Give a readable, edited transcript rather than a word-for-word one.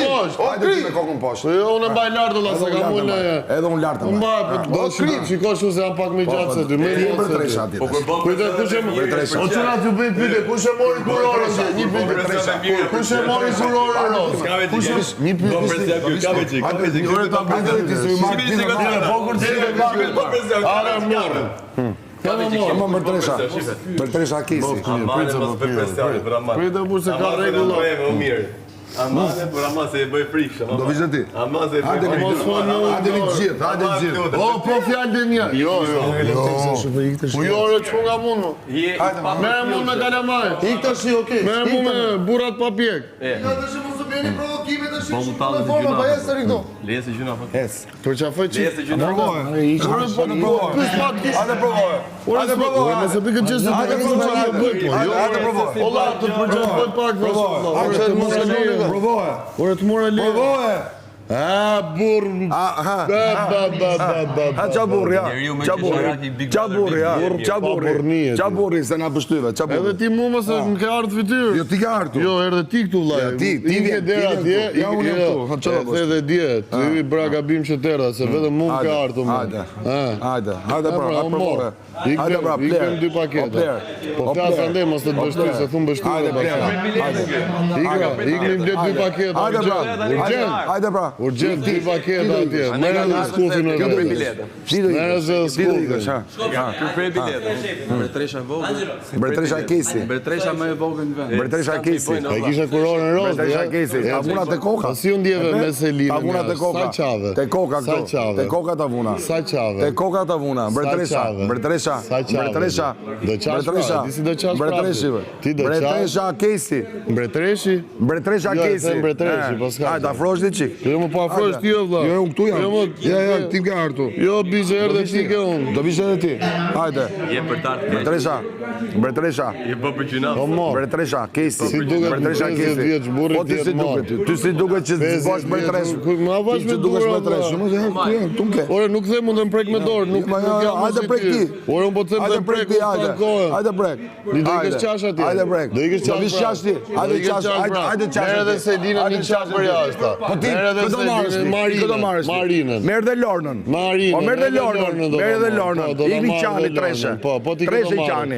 poshtë. Hajde ti me kokën poshtë. Jo, unë mbaj lartë olla se kam unë. Edhe unë lartë. Do shiko shu se jam pak më gjatë se ty. Ti e Bërtresha aty. Kujtë kush e Bërtresha. O çuna t'ju bëj pyetje, kush e mori kurorën? Një pyetje. Kush e mori kurorën? Një pyetje. Bërtresha Kesi. Prita burse ka rregulla. Amane, por amase e bëj frikshëm. Do vizë ti. Amase e Hajde bëj të gjithë, hajde të gjithë. O, po fjallë dhe një. Jo. Po jo, re që nga mund. Mere mund me kalamaj. Ik të shi, okej. Mere mund me burat pa pjek. Ja të shumë së bjeni provokime të Po mu shumë talë të telefonë, gjuna. pa jesë të rikdo. Lese gjuna po. Për që afaj që... Lese gjuna. Hajde provoje. Hajde provoje. Nëse për këtë gjithë se për këtë që në bëjt. Hajde provoje. Ola, të për që bëjt pak. Provoje. Ore të mora leje. Provoje. A, burr. Ha qa burri, ja. Qa burri, se na pështyve, qa burri. Edhe ti mu mëse më ke ardhë fytyrë. Jo, ti ka ardhë. Jo, erdhe ti këtu vlaj. Ti vjen, ja unë jam këtu. Edhe dhe dje, të i bra gabim që tërda, se vetëm mu më ke ardhë. Hajde pra, provoje. Hajde pra, ikëm dy paketa. Po flasë ande, mos të të bështy, se thumë bështy. Ikëm dy paketa. Hajde pra. Urgent, dy paketa atje. Mere dhe skufin në rrëtë. Mere dhe skufin. Kërprej biletën. Bërtresha vogël. Bërtresha Kesi. Bërtresha më e vogël në vend. Bërtresha Kesi. E kishe kurorën rozë. Bërtresha Kesi. Tavuna te koka. Si unë djeve me Selina. Tavuna te koka. Sa qave. Te koka Sa këto. qave. Te koka tavuna. Sa qave. Te koka tavuna. Bërtresha. Bërtresha. Sa qave. Bërtresha. Do qash pra. Ti si do qash pra. Ti do qash. Bërtresha Kesi. Mbretreshi. Bërtresha Jo, e Kesi. them Mbretreshi, po s'ka. Hajde, afrosh ti çik. Jo, më po afrosh ti o vlla. Jo, unë këtu jam. Ja, ti ke ardhur. Jo, bizë erdhe ti ke unë. Do vish edhe ti. Hajde. Je për tartë. Bërtresha. Je bë për gjuna. Po mor. Bërtresha Kesi. Si duket Bërtresha 50 vjeç burri Po ti si duket ty? Ty si duket që bash bërtresh? Ma bash me dukesh dorë. bërtresh. Unë tunke. Ore, nuk them mund të më prek me dorë, nuk jam. Hajde prek ti. Ore, unë po të them Hajde të prek ti, hajde. Hajde prek. Do ikësh qash atje. Hajde prek. Do ikësh qash. Do vish qash ti. Hajde qash. Hajde qash. Merë edhe Selina një qash për jashtë. Po ti këto marrësh. Marinën. Merë dhe Lornën. Marinën. Po merë dhe Lornën. Merë dhe Lornën. Ikni qani treshe. Po ti Treshe qani.